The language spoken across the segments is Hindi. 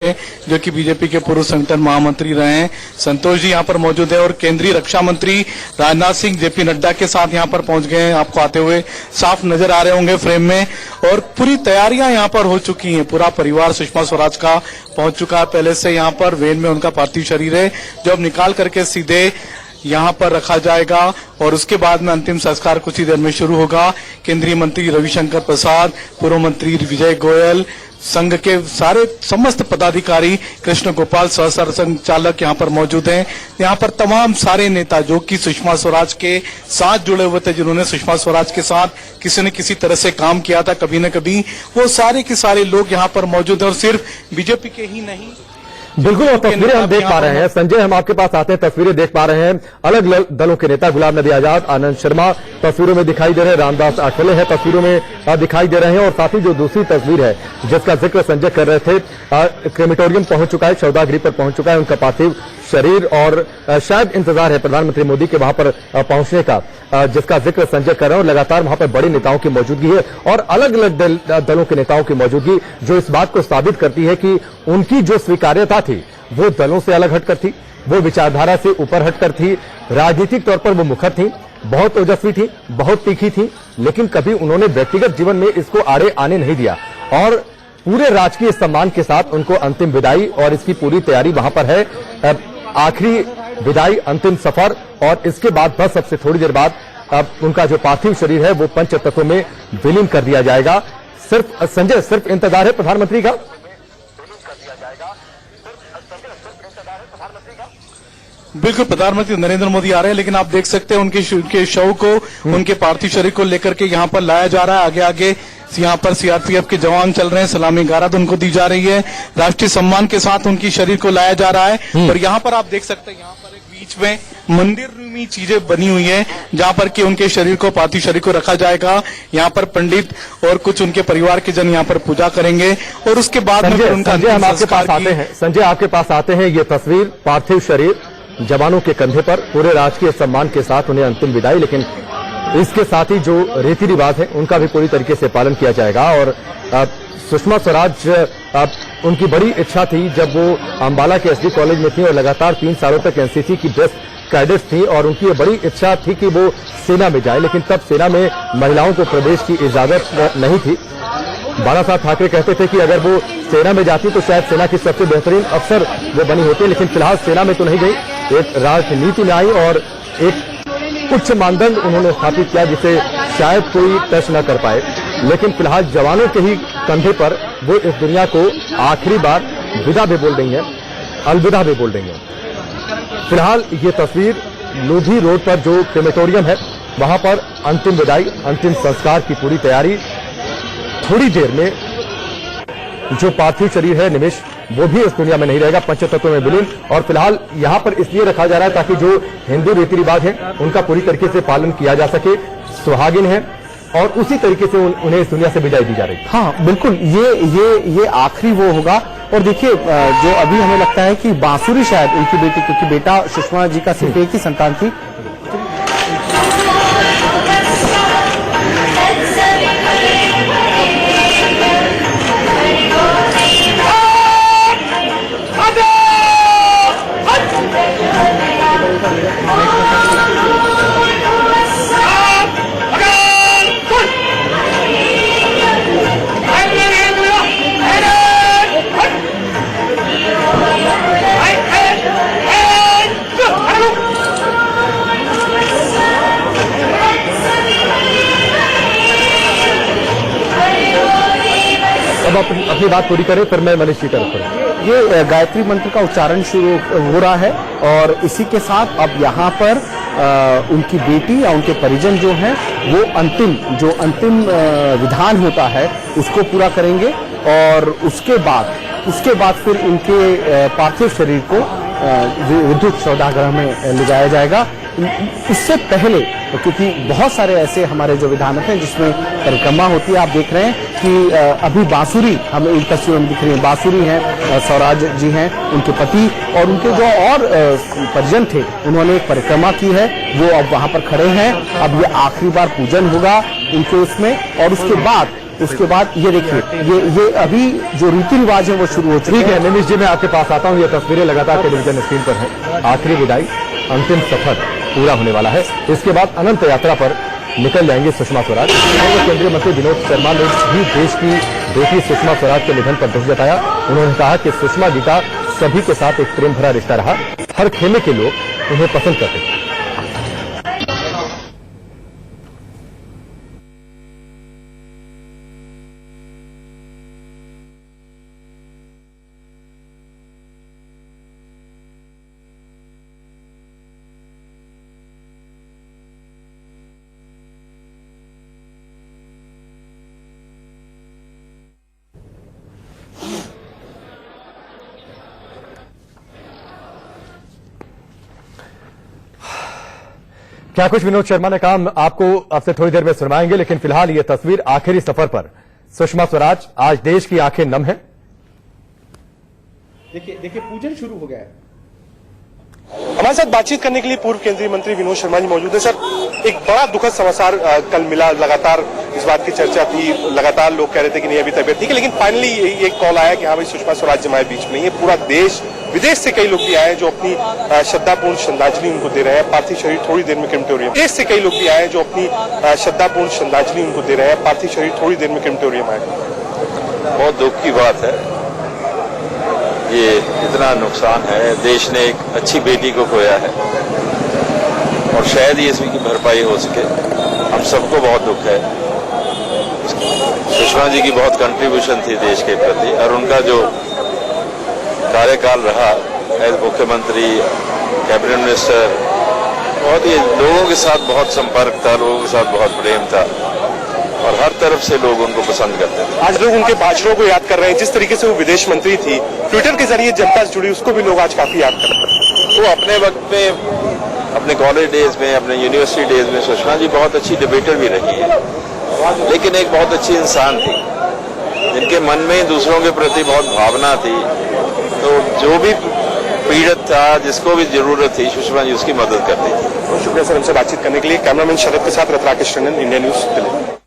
जो कि बीजेपी के पूर्व संगठन महामंत्री रहे हैं। संतोष जी यहाँ पर मौजूद है और केंद्रीय रक्षा मंत्री राजनाथ सिंह जेपी नड्डा के साथ यहाँ पर पहुंच गए हैं। आपको आते हुए साफ नजर आ रहे होंगे फ्रेम में। और पूरी तैयारियां यहाँ पर हो चुकी हैं। पूरा परिवार सुषमा स्वराज का पहुंच चुका है पहले से। यहाँ पर वेन में उनका पार्थिव शरीर है जो अब निकाल करके सीधे यहाँ पर रखा जाएगा और उसके बाद में अंतिम संस्कार कुछ ही देर में शुरू होगा। केंद्रीय मंत्री रविशंकर प्रसाद, पूर्व मंत्री विजय गोयल, संघ के सारे समस्त पदाधिकारी, कृष्ण गोपाल सह संचालक यहाँ पर मौजूद हैं। यहाँ पर तमाम सारे नेता जो कि सुषमा स्वराज के साथ जुड़े हुए थे, जिन्होंने सुषमा स्वराज के साथ किसी न किसी तरह से काम किया था कभी न कभी, वो सारे के सारे लोग यहाँ पर मौजूद हैं। और सिर्फ बीजेपी के ही नहीं, बिल्कुल, और तस्वीरें हम देख पा रहे हैं। संजय, हम आपके पास आते हैं, तस्वीरें देख पा रहे हैं। अलग दलों के नेता गुलाम नबी आजाद, आनंद शर्मा तस्वीरों में दिखाई दे रहे हैं, रामदास आठवले हैं तस्वीरों में दिखाई दे रहे हैं। और साथ ही जो दूसरी तस्वीर है जिसका जिक्र संजय कर रहे थे, क्रेमेटोरियम पहुंच चुका है, शवदाह गृह पर पहुंच चुका है उनका पार्थिव शरीर। और शायद इंतजार है प्रधानमंत्री मोदी के वहां पर पहुंचने का, जिसका जिक्र संजय कर रहे हैं। और लगातार वहां पर बड़े नेताओं की मौजूदगी है और अलग अलग दलों के नेताओं की मौजूदगी, जो इस बात को साबित करती है कि उनकी जो स्वीकार्यता थी वो दलों से अलग हटकर थी, वो विचारधारा से ऊपर हटकर थी। राजनीतिक तौर पर वो मुखर थी, बहुत ओजस्वी थी, बहुत तीखी थी, लेकिन कभी उन्होंने व्यक्तिगत जीवन में इसको आड़े आने नहीं दिया। और पूरे राजकीय सम्मान के साथ उनको अंतिम विदाई, और इसकी पूरी तैयारी वहां पर है। आखिरी विदाई, अंतिम सफर, और इसके बाद बस सबसे थोड़ी देर बाद अब उनका जो पार्थिव शरीर है वो पंच तत्वों में विलीन कर दिया जाएगा। सिर्फ संजय, सिर्फ इंतजार है प्रधानमंत्री का। बिल्कुल, प्रधानमंत्री नरेंद्र मोदी आ रहे हैं, लेकिन आप देख सकते हैं उनके शव को, उनके पार्थिव शरीर को लेकर के यहाँ पर लाया जा रहा है। आगे आगे यहाँ पर सीआरपीएफ के जवान चल रहे हैं, सलामी गारद उनको दी जा रही है। राष्ट्रीय सम्मान के साथ उनकी शरीर को लाया जा रहा है। और यहाँ पर आप देख सकते हैं, यहाँ पर एक बीच में मंदिर में चीजें बनी हुई है जहाँ पर कि उनके शरीर को, पार्थिव शरीर को रखा जाएगा। यहाँ पर पंडित और कुछ उनके परिवार के जन यहाँ पर पूजा करेंगे और उसके बाद में उनका हम आपके पास आते हैं। संजय, आपके पास आते हैं, ये तस्वीर, पार्थिव शरीर जवानों के कंधे पर, पूरे राजकीय सम्मान के साथ उन्हें अंतिम विदाई। लेकिन इसके साथ ही जो रीति रिवाज है उनका भी पूरी तरीके से पालन किया जाएगा। और सुषमा स्वराज, उनकी बड़ी इच्छा थी जब वो अंबाला के एसडी कॉलेज में थी और लगातार 3 सालों तक एनसीसी की बेस्ट कैडेट्स थी, और उनकी ये बड़ी इच्छा थी कि वो सेना में जाए, लेकिन तब सेना में महिलाओं को प्रवेश की इजाजत नहीं थी। बाला साहब ठाकरे कहते थे कि अगर वो सेना में जाती तो शायद सेना की सबसे बेहतरीन अफसर वो बनी होती, लेकिन फिलहाल सेना में तो नहीं गई, एक राजनीति में आई और एक उच्च मानदंड उन्होंने स्थापित किया जिसे शायद कोई टच न कर पाए। लेकिन फिलहाल जवानों के ही कंधे पर वो इस दुनिया को आखिरी बार विदा भी बोल रही हैं, अलविदा भी बोल रही हैं। फिलहाल ये तस्वीर लोधी रोड पर जो क्रेमेटोरियम है वहां पर अंतिम विदाई, अंतिम संस्कार की पूरी तैयारी। थोड़ी देर में जो पार्थिव शरीर है निमिष, वो भी इस दुनिया में नहीं रहेगा, पंचतत्व में विलीन। और फिलहाल यहाँ पर इसलिए रखा जा रहा है ताकि जो हिंदू रीति रिवाज है उनका पूरी तरीके से पालन किया जा सके। सुहागिन है और उसी तरीके से उन्हें इस दुनिया से विदाई दी जा रही है। हाँ बिल्कुल, ये आखिरी वो होगा। और देखिए, जो अभी हमें लगता है कि बांसुरी शायद उनकी बेटी, क्योंकि बेटा सुषमा जी का सिर्फ एक ही संतान थी। अब अपनी बात पूरी करें, फिर मैं मनीष की तरफ करूं। ये गायत्री मंत्र का उच्चारण शुरू हो रहा है और इसी के साथ अब यहाँ पर उनकी बेटी या उनके परिजन जो हैं वो अंतिम विधान होता है उसको पूरा करेंगे। और उसके बाद फिर इनके पार्थिव शरीर को विद्युत शवदाह में ले जाया जाएगा। इससे पहले, क्योंकि बहुत सारे ऐसे हमारे जो विधान हैं जिसमें परिक्रमा होती है, आप देख रहे हैं कि अभी बांसुरी हमें इन तस्वीरों में दिख रही है, बांसुरी हैं, स्वराज जी हैं उनके पति, और उनके जो और परिजन थे उन्होंने एक परिक्रमा की है, वो अब वहां पर खड़े हैं। अब ये आखिरी बार पूजन होगा इनके उसमें, और उसके बाद उसके बाद ये देखिए ये अभी जो रीति रिवाज है वो शुरू हो चुके ठीक है निमिष जी, मैं आपके पास आता हूं। ये तस्वीरें लगातार टेलीविजन स्क्रीन पर हैं। आखिरी विदाई, अंतिम सफर पूरा होने वाला है। इसके बाद अनंत यात्रा पर निकल जाएंगे सुषमा स्वराज। पूर्व केंद्रीय मंत्री विनोद शर्मा ने भी देश की बेटी सुषमा स्वराज के निधन पर दुख जताया। उन्होंने कहा कि सुषमा जी का सभी के साथ एक प्रेम भरा रिश्ता रहा। हर खेमे के लोग उन्हें पसंद करते थे। क्या कुछ विनोद शर्मा ने कहा आपको अब से थोड़ी देर में सुनवाएंगे, लेकिन फिलहाल ये तस्वीर आखिरी सफर पर सुषमा स्वराज। आज देश की आंखें नम हैं। देखिए पूजन शुरू हो गया है। हमारे साथ बातचीत करने के लिए पूर्व केंद्रीय मंत्री विनोद शर्मा जी मौजूद है। सर, एक बड़ा दुखद समाचार कल मिला। लगातार इस बात की चर्चा थी, लगातार लोग कह रहे थे कि नहीं अभी तबियत ठीक है, लेकिन फाइनली ये कॉल आया कि हाँ भाई सुषमा स्वराज हमारे बीच में। ये पूरा देश विदेश से कई लोग भी आए जो अपनी श्रद्धापूर्ण श्रद्धांजलि उनको दे रहे हैं। पार्थिव शरीर थोड़ी देर में क्रिमेटोरियम। देश से कई लोग भी आए जो अपनी श्रद्धापूर्ण श्रद्धांजलि उनको दे रहे हैं। पार्थिव शरीर थोड़ी देर में क्रिमेटोरियम आए। बहुत दुख की बात है, ये इतना नुकसान है। देश ने एक अच्छी बेटी को खोया है और शायद ही इसकी भरपाई हो सके। हम सबको बहुत दुख है। सुषमा जी की बहुत कंट्रीब्यूशन थी देश के प्रति और उनका जो कार्यकाल रहा एज मुख्यमंत्री, कैबिनेट मिनिस्टर, बहुत ही लोगों के साथ बहुत संपर्क था, लोगों के साथ बहुत प्रेम था और हर तरफ से लोग उनको पसंद करते थे। आज लोग उनके भाषणों को याद कर रहे हैं। जिस तरीके से वो विदेश मंत्री थी, ट्विटर के जरिए जनता से जुड़ी, उसको भी लोग आज काफी याद कर रहे हैं। तो अपने वक्त में, अपने कॉलेज डेज में, अपने यूनिवर्सिटी डेज में सुषमा जी बहुत अच्छी डिबेटर भी रही है, लेकिन एक बहुत अच्छी इंसान थी जिनके मन में दूसरों के प्रति बहुत भावना थी। तो जो भी पीड़ित था, जिसको भी जरूरत थी, सुषमा जी उसकी मदद करती थी। बहुत शुक्रिया सर हमसे बातचीत करने के लिए। कैमरामैन शरद के साथ रत्नाकेश टंडन, इंडिया न्यूज दिल्ली।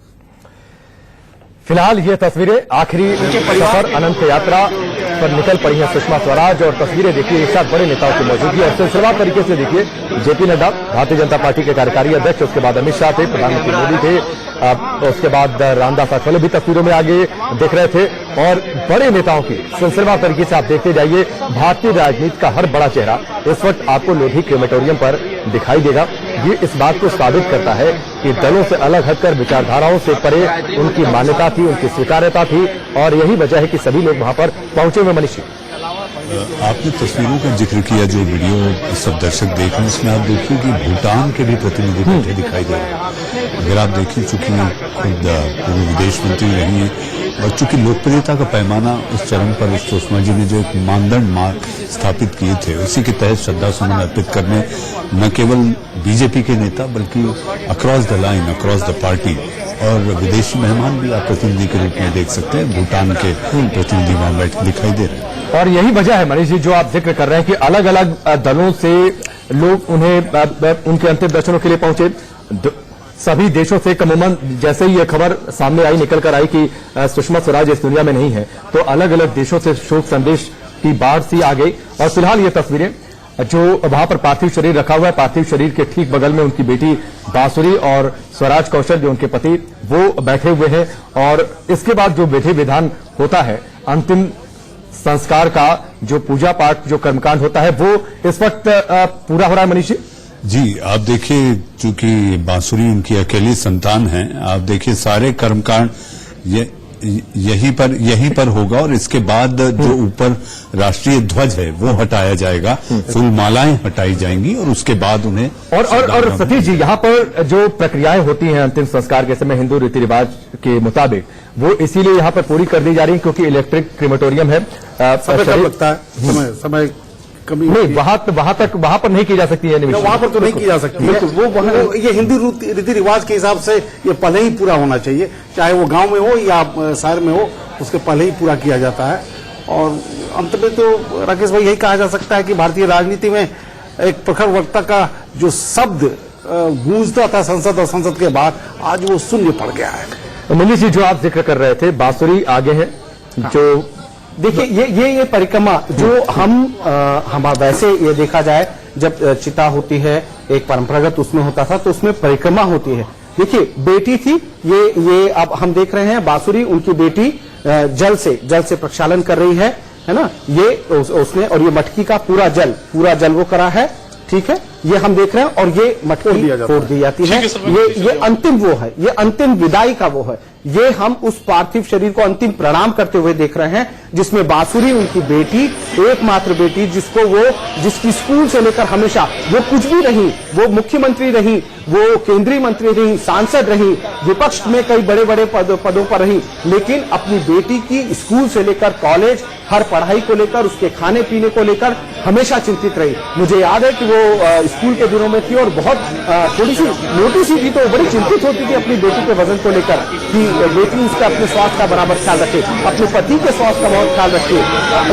फिलहाल ये तस्वीरें आखिरी सफर अनंत यात्रा पर निकल पड़ी हैं सुषमा स्वराज। और तस्वीरें देखिए, एक साथ बड़े नेताओं की मौजूदगी और सिलसिलेवार तरीके से देखिए। जेपी नड्डा, भारतीय जनता पार्टी के कार्यकारी अध्यक्ष, उसके बाद अमित शाह थे, प्रधानमंत्री मोदी थे, उसके बाद रामदास अठावले भी तस्वीरों में आगे दिख रहे थे और बड़े नेताओं की सिलसिलेवार तरीके से आप देखते जाइए। भारतीय राजनीति का हर बड़ा चेहरा इस वक्त आपको लोधी क्रेमेटोरियम पर दिखाई देगा। ये इस बात को साबित करता है कि दलों से अलग हटकर, विचारधाराओं से परे उनकी मान्यता थी, उनकी स्वीकार्यता थी और यही वजह है कि सभी लोग वहां पर पहुंचे हुए। मनीषी, आपने तस्वीरों का जिक्र किया, जो वीडियो सब दर्शक देख रहे हैं, इसमें आप देखिए कि भूटान के भी प्रतिनिधि बैठे दिखाई दे रहे हैं। अगर आप देखिए, चूंकि खुद पूर्व विदेश मंत्री रही हैं और चूंकि लोकप्रियता का पैमाना उस चरम पर सुषमा जी ने जो एक मानदंड स्थापित किए थे, उसी के तहत श्रद्धा सुमन अर्पित करने न केवल बीजेपी के नेता बल्कि across the line, across the party और विदेशी मेहमान भी आप प्रतिनिधि के रूप में देख सकते हैं। भूटान के प्रतिनिधि वहां बैठे दिखाई दे रहे हैं और यही वजह है मनीष जी जो आप जिक्र कर रहे हैं कि अलग अलग दलों से लोग उन्हें उनके अंतिम दर्शनों के लिए पहुंचे। सभी देशों से कमूमन जैसे ही ये खबर सामने आई, निकल कर आई कि सुषमा स्वराज इस दुनिया में नहीं है, तो अलग अलग देशों से शोक संदेश की बाढ़ सी आ गई। और फिलहाल ये तस्वीरें जो वहां पर पार्थिव शरीर रखा हुआ है, पार्थिव शरीर के ठीक बगल में उनकी बेटी बांसुरी और स्वराज कौशल जो उनके पति, वो बैठे हुए हैं। और इसके बाद जो विधि विधान होता है, अंतिम संस्कार का जो पूजा पाठ, जो कर्मकांड होता है, वो इस वक्त पूरा हो रहा है। मनीषी जी, आप देखिए, चूंकि बांसुरी उनकी अकेली संतान है, आप देखिए सारे कर्मकांड यहीं पर होगा और इसके बाद जो ऊपर राष्ट्रीय ध्वज है वो हटाया जाएगा, फूल मालाएं हटाई जाएंगी और उसके बाद उन्हें और सतीश जी, यहाँ पर जो प्रक्रियाएं होती हैं अंतिम संस्कार के समय हिंदू रीति रिवाज के मुताबिक, वो इसीलिए यहाँ पर पूरी कर दी जा रही है क्योंकि इलेक्ट्रिक क्रीमेटोरियम है। समय कम लगता है, समय कमी नहीं, वहां पर नहीं की जा सकती है। वहां पर तो नहीं की जा सकती है। वो ये हिंदू रीति रिवाज के हिसाब से ये पहले ही पूरा होना चाहिए, चाहे वो गांव में हो या शहर में हो, उसके पहले ही पूरा किया जाता है। और अंत में तो राकेश भाई यही कहा जा सकता है कि भारतीय राजनीति में एक प्रखर वक्ता का जो शब्द गूंजता था संसद और संसद के बाद, आज वो शून्य पड़ गया है। मनीष जी, जो आप जिक्र कर रहे थे, बांसुरी आगे है, जो देखिए ये परिक्रमा जो हम वैसे ये देखा जाए, जब चिता होती है एक परंपरागत उसमें होता था, तो उसमें परिक्रमा होती है। देखिए बेटी थी ये अब हम देख रहे हैं बांसुरी, उनकी बेटी जल से प्रक्षालन कर रही है ना, ये उसने, और ये मटकी का पूरा जल वो करा है, ठीक है, ये हम देख रहे हैं, और ये मटकी फोड़ दी जाती है। ये अंतिम वो है, ये अंतिम विदाई का वो है, ये हम उस पार्थिव शरीर को अंतिम प्रणाम करते हुए देख रहे हैं, जिसमें बांसुरी उनकी बेटी, एकमात्र बेटी, जिसकी स्कूल से लेकर हमेशा वो कुछ भी रही, वो मुख्यमंत्री रही, वो केंद्रीय मंत्री रही, सांसद रही, विपक्ष में कई बड़े बड़े पदों पर रही, लेकिन अपनी बेटी की स्कूल से लेकर कॉलेज, हर पढ़ाई को लेकर, उसके खाने पीने को लेकर हमेशा चिंतित रही। मुझे याद है कि वो स्कूल के दिनों में थी और बहुत थोड़ी सी मोटी सी थी, तो बड़ी चिंतित होती थी अपनी बेटी के वजन को लेकर कि बेटी उसका अपने स्वास्थ्य का बराबर ख्याल रखे, अपने पति के स्वास्थ्य का बहुत ख्याल रखे।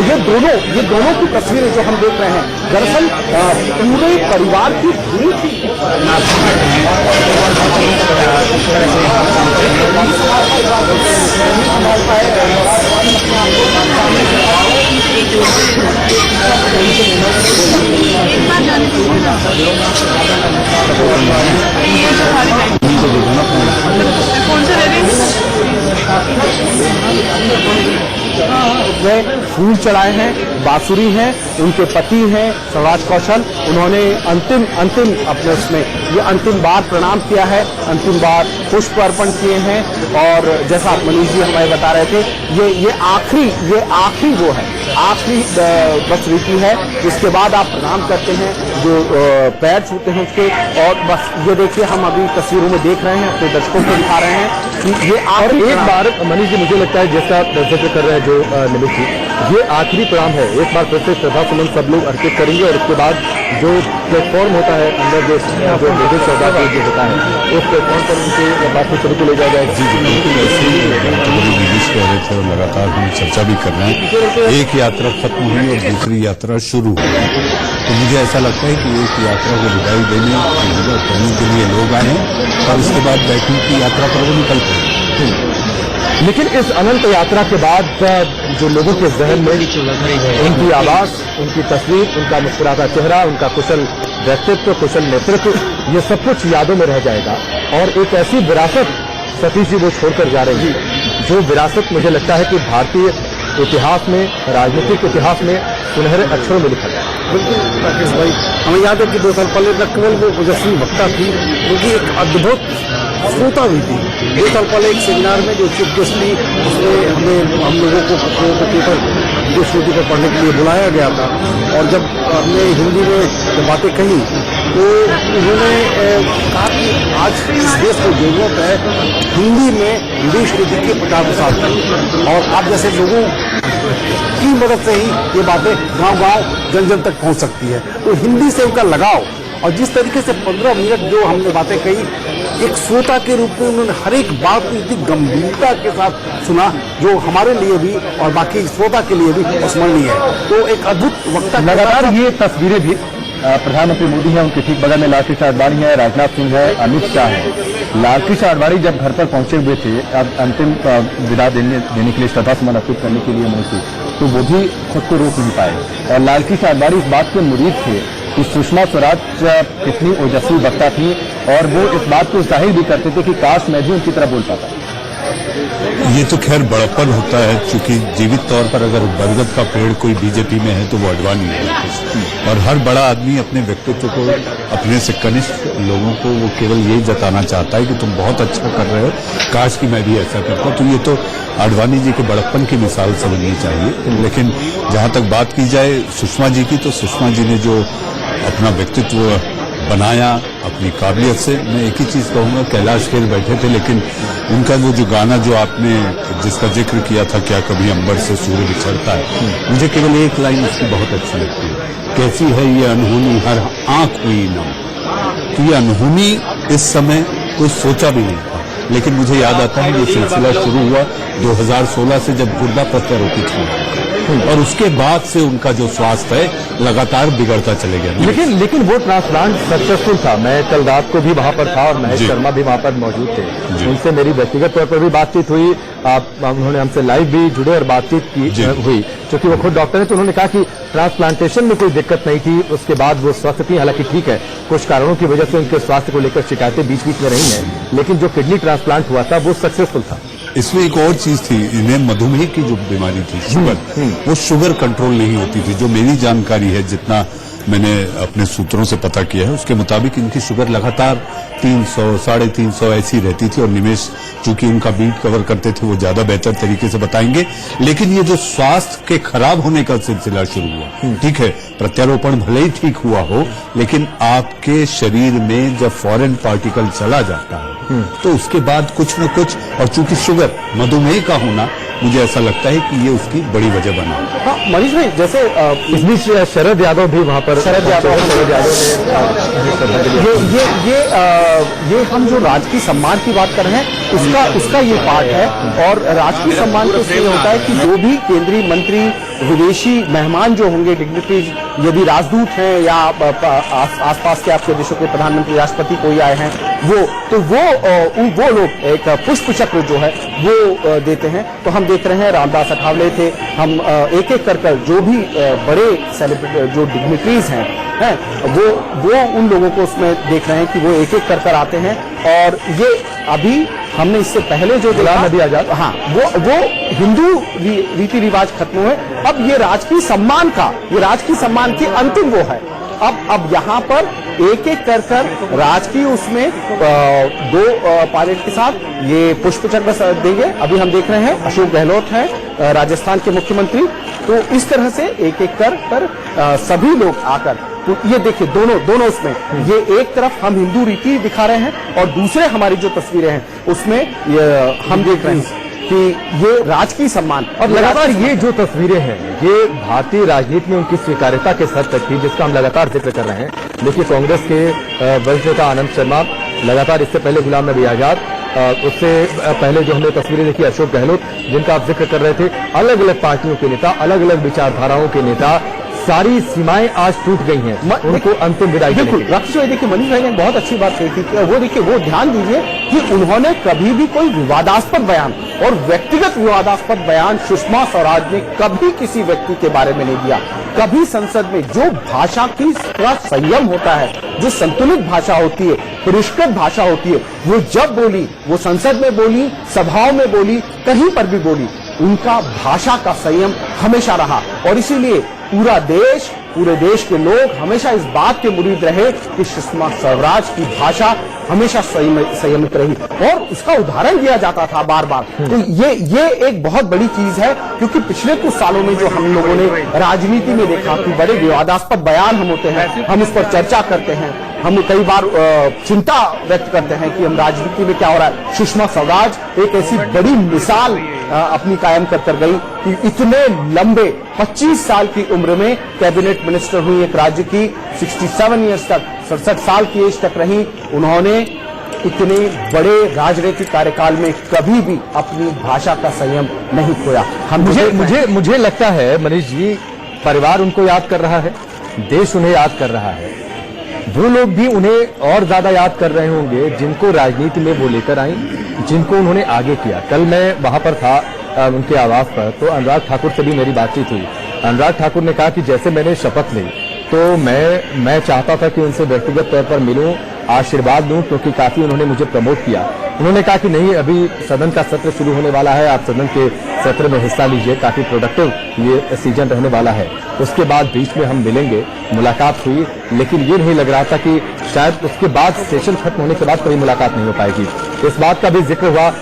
ये दोनों की तस्वीरें जो हम देख रहे हैं, दरअसल पूरे परिवार की भूमि थी। फूल चढ़ाए हैं, बांसुरी है, उनके पति हैं स्वराज कौशल, उन्होंने अंतिम अपने उसमें ये अंतिम बार प्रणाम किया है, अंतिम बार पुष्प अर्पण किए हैं, और जैसा मनीष जी हमें बता रहे थे, ये आखिरी वो है, आखिरी बस रीति है। इसके बाद आप प्रणाम करते हैं, जो पैर छूते हैं उसके, और बस ये देखिए हम अभी तस्वीरों में देख रहे हैं, अपने दर्शकों को दिखा रहे हैं कि ये और एक बार मनीष जी, मुझे लगता है जैसा जिक्र कर रहे हैं जो निमित जी, ये आखिरी प्रणाम है, एक बार फिर से श्रद्धा सुमन सब लोग अर्पित करेंगे, और उसके बाद जो प्लेटफॉर्म होता है अंदर जो निर्देश जो होता है, उस प्लेटफॉर्म पर उनके पार्थिव शरीर को ले जाया जाएगा। जी बिल्कुल ऐसे ही नीतीश कह रहे थे, और लगातार हम चर्चा भी कर रहे हैं। एक यात्रा खत्म हुई और दूसरी यात्रा शुरू हुई, तो मुझे ऐसा लगता है कि एक यात्रा को विदाई देने के लिए लोग आए हैं, और उसके बाद बैठने की यात्रा पर वो निकल पड़े। लेकिन इस अनंत यात्रा के बाद जो लोगों के जहन में उनकी आवाज, उनकी तस्वीर, उनका मुस्कुराता चेहरा, उनका कुशल व्यक्तित्व, कुशल नेतृत्व, ये सब कुछ यादों में रह जाएगा, और एक ऐसी विरासत सतीश जी वो छोड़कर जा रही, जो विरासत मुझे लगता है कि भारतीय इतिहास में, राजनीतिक इतिहास में सुनहरे अक्षरों में लिखा गया। बिल्कुल राकेश भाई, हमें याद है कि 2 साल पहले न केवल वो ओजस्वी वक्ता थी, बल्कि एक अद्भुत श्रोता भी थी। 2 साल पहले एक सेमिनार में जो चीफ गेस्ट थी, उसमें हम लोगों को पेपर विदेश नीति पर पढ़ने के लिए बुलाया गया था, और जब हमने हिंदी में जब बातें कही, तो उन्होंने कहा कि आज इस देश को जरूरत है हिंदी में विदेश नीति के प्रचार प्रसार की, और आप जैसे लोगों की मदद से ही ये बातें गांव-गांव, जन-जन तक पहुंच सकती है। तो हिंदी से उनका लगाव, और जिस तरीके से 15 मिनट जो हमने बातें कही, एक श्रोता के रूप में उन्होंने हर एक बात को इतनी गंभीरता के साथ सुना, जो हमारे लिए भी और बाकी श्रोता के लिए भी स्मरणीय है। तो एक अद्भुत वक्ता। लगातार ये तस्वीरें भी प्रधानमंत्री मोदी हैं, उनके ठीक बगल में लालकृष्ण आडवाणी है, राजनाथ सिंह है, अमित शाह है। लालकृष्ण आडवाणी जब घर पर पहुंचे हुए थे, अब अंतिम विदा देने के लिए, श्रद्धा सुमन अर्पित करने के लिए मनीष, तो वो भी खुद को रोक नहीं पाए, और लालकृष्ण आडवाणी इस बात के मुरीद थे कि सुषमा स्वराज कितनी ओजस्वी वक्ता थी, और वो इस बात को जाहिर भी करते थे कि काश मैं भी उनकी तरह बोल पाता। ये तो खैर बड़प्पन होता है, क्योंकि जीवित तौर पर अगर बरगद का पेड़ कोई बीजेपी में है तो वो आडवाणी है, और हर बड़ा आदमी अपने व्यक्तित्व को, अपने से कनिष्ठ लोगों को वो केवल यही जताना चाहता है कि तुम बहुत अच्छा कर रहे हो, काश कि मैं भी ऐसा करता। तो ये तो आडवाणी जी के बड़प्पन की मिसाल समझनी चाहिए। लेकिन जहां तक बात की जाए सुषमा जी की, तो सुषमा जी ने जो अपना व्यक्तित्व बनाया अपनी काबिलियत से, मैं एक ही चीज कहूंगा, कैलाश खेर बैठे थे, लेकिन उनका वो जो गाना जो आपने जिसका जिक्र किया था, क्या कभी अंबर से सूर्य बिछड़ता है, मुझे केवल एक लाइन उसकी बहुत अच्छी लगती है, कैसी है ये अनहोनी हर आंख हुई नम। तो ये अनहोनी इस समय कोई सोचा भी नहीं था, लेकिन मुझे याद आता है ये सिलसिला शुरू हुआ 2016 से, जब गुर्दा प्रत्यारोपित हुआ, और उसके बाद से उनका जो स्वास्थ्य है लगातार बिगड़ता चले गया। लेकिन वो ट्रांसप्लांट सक्सेसफुल था। मैं कल रात को भी वहां पर था और महेश जी। शर्मा भी वहां पर मौजूद थे। उनसे मेरी व्यक्तिगत तौर पर भी बातचीत हुई, उन्होंने हमसे लाइव भी जुड़े और बातचीत की हुई, क्योंकि वो खुद डॉक्टर है। तो उन्होंने कहा कि ट्रांसप्लांटेशन में कोई दिक्कत नहीं थी, उसके बाद वो स्वस्थ थी। हालांकि ठीक है, कुछ कारणों की वजह से उनके स्वास्थ्य को लेकर शिकायतें बीच बीच में रही हैं, लेकिन जो किडनी ट्रांसप्लांट हुआ था वो सक्सेसफुल था। इसमें एक और चीज थी, इन्हें मधुमेह की जो बीमारी थी शुगर, वो शुगर कंट्रोल नहीं होती थी। जो मेरी जानकारी है, जितना मैंने अपने सूत्रों से पता किया है, उसके मुताबिक इनकी शुगर लगातार 300, 350 ऐसी रहती थी। और निमेश चूंकि उनका बीट कवर करते थे, वो ज्यादा बेहतर तरीके से बताएंगे। लेकिन ये जो स्वास्थ्य के खराब होने का सिलसिला शुरू हुआ, ठीक है, प्रत्यारोपण भले ही ठीक हुआ हो, लेकिन आपके शरीर में जब फॉरेन पार्टिकल चला जाता है तो उसके बाद कुछ न कुछ, और चूंकि शुगर मधुमेह का होना, मुझे ऐसा लगता है कि ये उसकी बड़ी वजह बना। हाँ मनीष भाई, जैसे इस बीच शरद यादव भी वहां पर, शरद यादव ने ये हम जो राजकीय सम्मान की बात कर रहे हैं, उसका ये पार्ट है। और राजकीय सम्मान तो इसलिए होता है कि जो भी केंद्रीय मंत्री, विदेशी मेहमान जो होंगे, डिग्निटरीज, यदि राजदूत हैं या आसपास के आपके देशों के प्रधानमंत्री, राष्ट्रपति कोई आए हैं, वो लोग एक पुष्प चक्र जो है वो देते हैं। तो हम देख रहे हैं रामदास अठावले थे, हम एक एक कर जो भी बड़े सेलिब्रिटी जो डिग्निटरीज हैं वो उन लोगों को उसमें देख रहे हैं कि वो एक एक कर आते हैं। और ये अभी हमने इससे पहले जो देखा, नबी आजाद, हाँ, वो हिंदू रीति रिवाज खत्म हुए। अब ये राजकीय सम्मान के अंतिम वो है। अब यहाँ पर एक एक कर राजकीय उसमें दो पायलट के साथ ये पुष्प चक्र देंगे। अभी हम देख रहे हैं अशोक गहलोत हैं राजस्थान के मुख्यमंत्री। तो इस तरह से एक एक कर सभी लोग आकर, तो ये देखिए दोनों उसमें, ये एक तरफ हम हिंदू रीति दिखा रहे हैं और दूसरे हमारी जो तस्वीरें हैं उसमें हम देख रहे हैं कि ये राजकीय सम्मान। और लगातार ये जो तस्वीरें हैं, ये भारतीय राजनीति में उनकी स्वीकार्यता के स्तर तक थी, जिसका हम लगातार जिक्र कर रहे हैं। देखिए, कांग्रेस के वरिष्ठ नेता आनंद शर्मा, लगातार इससे पहले गुलाम नबी आजाद, उससे पहले जो हमने तस्वीरें देखी अशोक गहलोत, जिनका आप जिक्र कर रहे थे, अलग अलग पार्टियों के नेता, अलग अलग विचारधाराओं के नेता, सारी सीमाएं आज टूट गई हैं, उनको अंतिम विदाई। बिल्कुल राकेश भाई, देखिए मनीष भाई ने बहुत अच्छी बात कही थी। वो देखिए, वो ध्यान दीजिए कि उन्होंने कभी भी कोई विवादास्पद बयान और व्यक्तिगत विवादास्पद बयान सुषमा स्वराज ने कभी किसी व्यक्ति के बारे में नहीं दिया। कभी संसद में जो भाषा की संयम होता है, जो संतुलित भाषा होती है, परिष्कृत भाषा होती है, वो जब बोली, वो संसद में बोली, सभाओं में बोली, कहीं पर भी बोली, उनका भाषा का संयम हमेशा रहा। और इसीलिए पूरे देश के लोग हमेशा इस बात के मुरीद रहे कि सुषमा स्वराज की भाषा हमेशा संयमित रही और उसका उदाहरण दिया जाता था बार बार। तो ये एक बहुत बड़ी चीज है, क्योंकि पिछले कुछ सालों में जो हम लोगों ने राजनीति में देखा कि बड़े विवादास्पद बयान हम होते हैं, हम उस पर चर्चा करते हैं, हम कई बार चिंता व्यक्त करते हैं कि हम राजनीति में क्या हो रहा है। सुषमा स्वराज एक ऐसी बड़ी मिसाल अपनी कायम कर गई कि इतने लंबे 25 साल की उम्र में कैबिनेट मिनिस्टर हुई एक राज्य की, 67 ईयर्स तक, 67 साल की एज तक रही। उन्होंने इतने बड़े राजनीतिक कार्यकाल में कभी भी अपनी भाषा का संयम नहीं खोया। मुझे लगता है मनीष जी, परिवार उनको याद कर रहा है, देश उन्हें याद कर रहा है, वो लोग भी उन्हें और ज्यादा याद कर रहे होंगे जिनको राजनीति में वो लेकर आई, जिनको उन्होंने आगे किया। कल मैं वहां पर था उनके आवास पर, तो अनुराग ठाकुर से भी मेरी बातचीत हुई। अनुराग ठाकुर ने कहा कि जैसे मैंने शपथ ली तो मैं चाहता था कि उनसे व्यक्तिगत तौर पर मिलूं, आशीर्वाद दूं, क्योंकि काफी उन्होंने मुझे प्रमोट किया। उन्होंने कहा कि नहीं, अभी सदन का सत्र शुरू होने वाला है, आप सदन के सत्र में हिस्सा लीजिए, काफी प्रोडक्टिव ये सीजन रहने वाला है। उसके बाद बीच में हम मिलेंगे, मुलाकात हुई, लेकिन ये नहीं लग रहा था कि शायद उसके बाद सेशन खत्म होने के बाद कोई मुलाकात नहीं हो पाएगी। इस बात का भी जिक्र हुआ।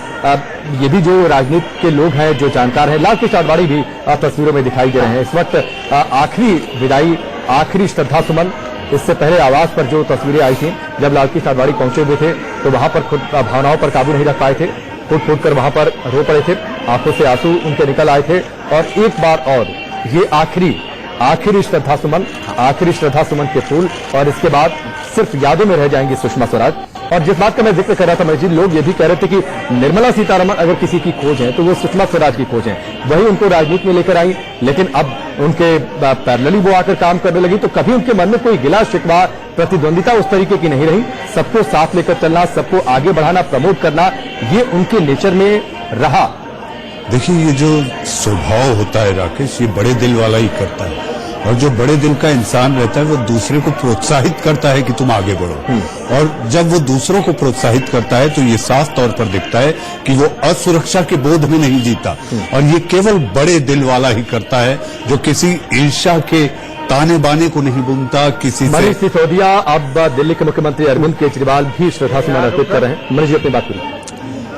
ये भी जो राजनीति के लोग हैं, जो जानकार हैं, लाल कृष्ण आडवाणी भी तस्वीरों में दिखाई दे रहे हैं। इस वक्त आखिरी विदाई, आखिरी श्रद्धा सुमन, इससे पहले आवास पर जो तस्वीरें आई थी, जब लाल कृष्ण आडवाणी पहुंचे हुए थे तो वहां पर खुद भावनाओं पर काबू नहीं रख पाए थे, फूट कर वहां पर रो पड़े थे, आंखों से आंसू उनके निकल आए थे। और एक बार और ये आखिरी श्रद्धा सुमन के फूल, और इसके बाद सिर्फ यादों में रह जाएंगी सुषमा स्वराज। और जिस बात का मैं जिक्र कर रहा था मनीष जी, लोग ये भी कह रहे थे कि निर्मला सीतारमण अगर किसी की खोज है तो वो सुषमा स्वराज की खोज है, वही उनको राजनीति में लेकर आई। लेकिन अब उनके पैरेलली वो आकर काम करने लगी, तो कभी उनके मन में कोई गिला शिकवा प्रतिद्वंदिता उस तरीके की नहीं रही। सबको साथ लेकर चलना, सबको आगे बढ़ाना, प्रमोट करना, ये उनके नेचर में रहा। देखिए, ये जो स्वभाव होता है राकेश, ये बड़े दिल वाला ही करता है, और जो बड़े दिल का इंसान रहता है वो दूसरे को प्रोत्साहित करता है कि तुम आगे बढ़ो। और जब वो दूसरों को प्रोत्साहित करता है तो ये साफ तौर पर दिखता है कि वो असुरक्षा के बोध में नहीं जीता, और ये केवल बड़े दिल वाला ही करता है, जो किसी ईर्ष्या के ताने बाने को नहीं बुनता किसी से। मनीष सिसोदिया अब दिल्ली के मुख्यमंत्री अरविंद केजरीवाल भी श्रद्धासुमन अर्पित कर रहे हैं। मनीष जी अपनी बात करिए।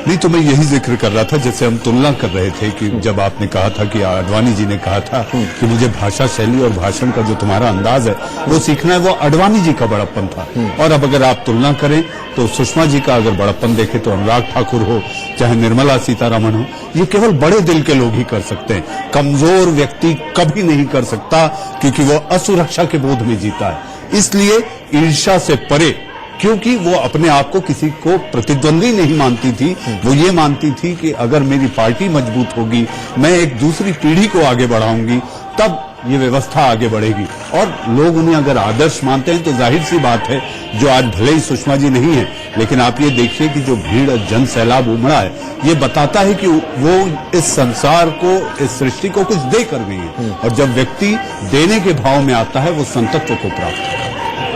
नहीं, तो मैं यही जिक्र कर रहा था, जैसे हम तुलना कर रहे थे कि जब आपने कहा था कि आडवाणी जी ने कहा था कि मुझे भाषा शैली और भाषण का जो तुम्हारा अंदाज है वो सीखना है, वो आडवाणी जी का बड़प्पन था। और अब अगर आप तुलना करें तो सुषमा जी का अगर बड़प्पन देखें तो अनुराग ठाकुर हो चाहे निर्मला सीतारमण हो, ये केवल बड़े दिल के लोग ही कर सकते हैं। कमजोर व्यक्ति कभी नहीं कर सकता, क्योंकि वो असुरक्षा के बोध में जीता है। इसलिए ईर्ष्या से परे, क्योंकि वो अपने आप को किसी को प्रतिद्वंदी नहीं मानती थी, वो ये मानती थी कि अगर मेरी पार्टी मजबूत होगी, मैं एक दूसरी पीढ़ी को आगे बढ़ाऊंगी, तब ये व्यवस्था आगे बढ़ेगी। और लोग उन्हें अगर आदर्श मानते हैं तो जाहिर सी बात है, जो आज भले ही सुषमा जी नहीं है, लेकिन आप ये देखिए कि जो भीड़ जन सैलाब उमड़ा है, ये बताता है कि वो इस संसार को, इस सृष्टि को कुछ दे कर गई है। और जब व्यक्ति देने के भाव में आता है, वो संतत्व को प्राप्त करता है।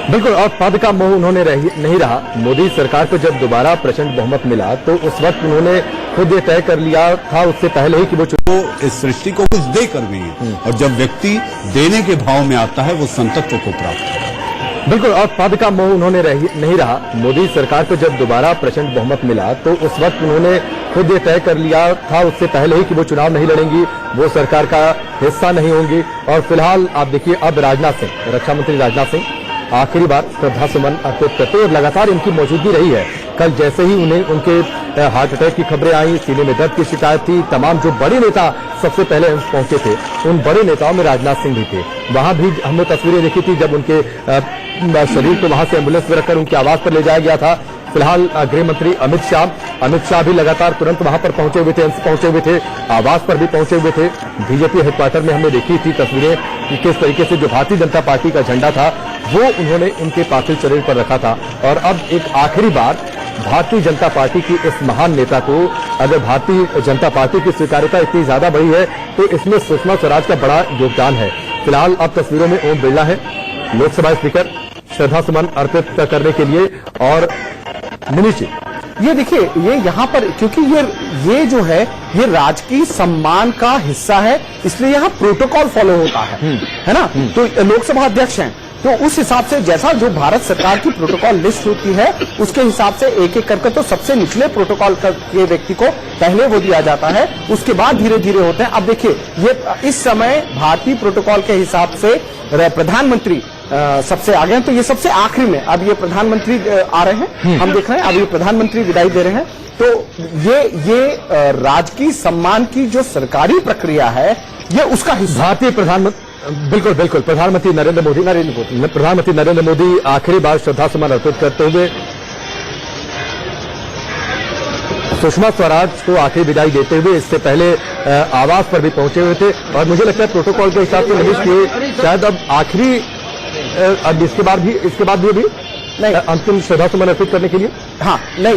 बिल्कुल, और पद का मोह उन्होंने नहीं रहा। मोदी सरकार को जब दोबारा प्रचंड बहुमत मिला तो उस वक्त उन्होंने खुद ये तय कर लिया था उससे पहले ही कि वो इस सृष्टि को कुछ दे कर गई है। और जब व्यक्ति देने के भाव में आता है, वो संतत्व को प्राप्त करता है। बिल्कुल, और पद का मोह उन्होंने नहीं रहा। मोदी सरकार को जब दोबारा प्रचंड बहुमत मिला तो उस वक्त उन्होंने खुद ये तय कर लिया था उससे पहले ही कि वो चुनाव नहीं लड़ेंगी, वो सरकार का हिस्सा नहीं होंगी। और फिलहाल आप देखिए, अब राजनाथ सिंह, रक्षा मंत्री राजनाथ सिंह आखिरी बार श्रद्धासुमन अर्पित करते और लगातार इनकी मौजूदगी रही है। कल जैसे ही उन्हें उनके हार्ट अटैक की खबरें आई, सीने में दर्द की शिकायत थी, तमाम जो बड़े नेता सबसे पहले पहुंचे थे, उन बड़े नेताओं में राजनाथ सिंह भी थे। वहां भी हमने तस्वीरें देखी थी जब उनके शरीर को वहां से एम्बुलेंस में रखकर उनके आवास पर ले जाया गया था। फिलहाल गृह मंत्री अमित शाह भी लगातार तुरंत वहां पर पहुंचे हुए थे, आवास पर भी पहुंचे हुए थे। बीजेपी हेडक्वार्टर में हमने देखी थी तस्वीरें कि किस तरीके से जो भारतीय जनता पार्टी का झंडा था वो उन्होंने इनके पार्थिव शरीर पर रखा था। और अब एक आखिरी बार भारतीय जनता पार्टी की इस महान नेता को, अगर भारतीय जनता पार्टी की स्वीकार्यता इतनी ज्यादा बढ़ी है तो इसमें सुषमा स्वराज का बड़ा योगदान है। फिलहाल अब तस्वीरों में ओम बिरला है, लोकसभा स्पीकर, श्रद्धासुमन अर्पित करने के लिए। और मनीष जी, ये देखिए, ये यहाँ पर क्योंकि ये जो है ये राजकीय सम्मान का हिस्सा है, इसलिए यहाँ प्रोटोकॉल फॉलो होता है ना। तो लोकसभा अध्यक्ष हैं, तो उस हिसाब से जैसा जो भारत सरकार की प्रोटोकॉल लिस्ट होती है उसके हिसाब से एक एक करके तो सबसे निचले प्रोटोकॉल के व्यक्ति को पहले वो दिया जाता है, उसके बाद धीरे धीरे होते हैं। अब देखिए, ये इस समय भारतीय प्रोटोकॉल के हिसाब से प्रधानमंत्री सबसे आगे हैं, तो ये सबसे आखिरी में अब ये प्रधानमंत्री आ रहे हैं, हम देख रहे हैं अब ये प्रधानमंत्री विदाई दे रहे हैं। तो ये राजकीय सम्मान की जो सरकारी प्रक्रिया है ये उसका हिस्सा। भारतीय प्रधानमंत्री, बिल्कुल बिल्कुल, प्रधानमंत्री नरेंद्र मोदी आखिरी बार श्रद्धासुमन अर्पित करते हुए सुषमा स्वराज को आखिरी विदाई देते हुए इससे पहले आवास पर भी पहुंचे हुए थे। और मुझे लगता है प्रोटोकॉल के हिसाब से मनीष के शायद अब आखिरी, अब इसके बाद भी नहीं अंतिम श्रद्धासुमन अर्पित करने के लिए। हाँ, नहीं,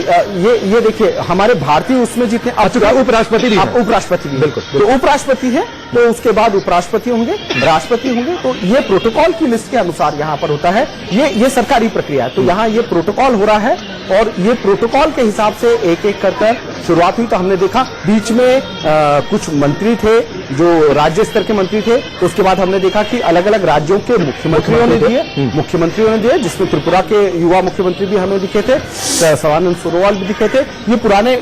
ये देखिए, हमारे भारतीय उसमें जितने उपराष्ट्रपति भी, उपराष्ट्रपति भी, बिल्कुल, तो उपराष्ट्रपति है, तो उसके बाद उपराष्ट्रपति होंगे, राष्ट्रपति होंगे। तो ये प्रोटोकॉल की लिस्ट के अनुसार यहाँ पर होता है, ये सरकारी प्रक्रिया है। तो यहाँ ये प्रोटोकॉल हो रहा है और ये प्रोटोकॉल के हिसाब से एक एक कर शुरुआत हुई। तो हमने देखा बीच में कुछ मंत्री थे जो राज्य स्तर के मंत्री थे, उसके बाद हमने देखा कि अलग अलग राज्यों के मुख्यमंत्रियों ने दिए, जिसमें त्रिपुरा के युवा मुख्यमंत्री भी हमें दिखे थे, सर्बानंद सोनोवाल भी दिखे थे।